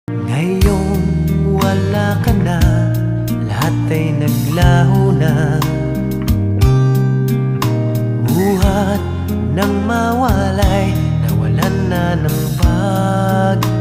Ngayong wala ka na, lahat ay naglaho na. Buhat ng mawalay, nawalan na ng pag-asa.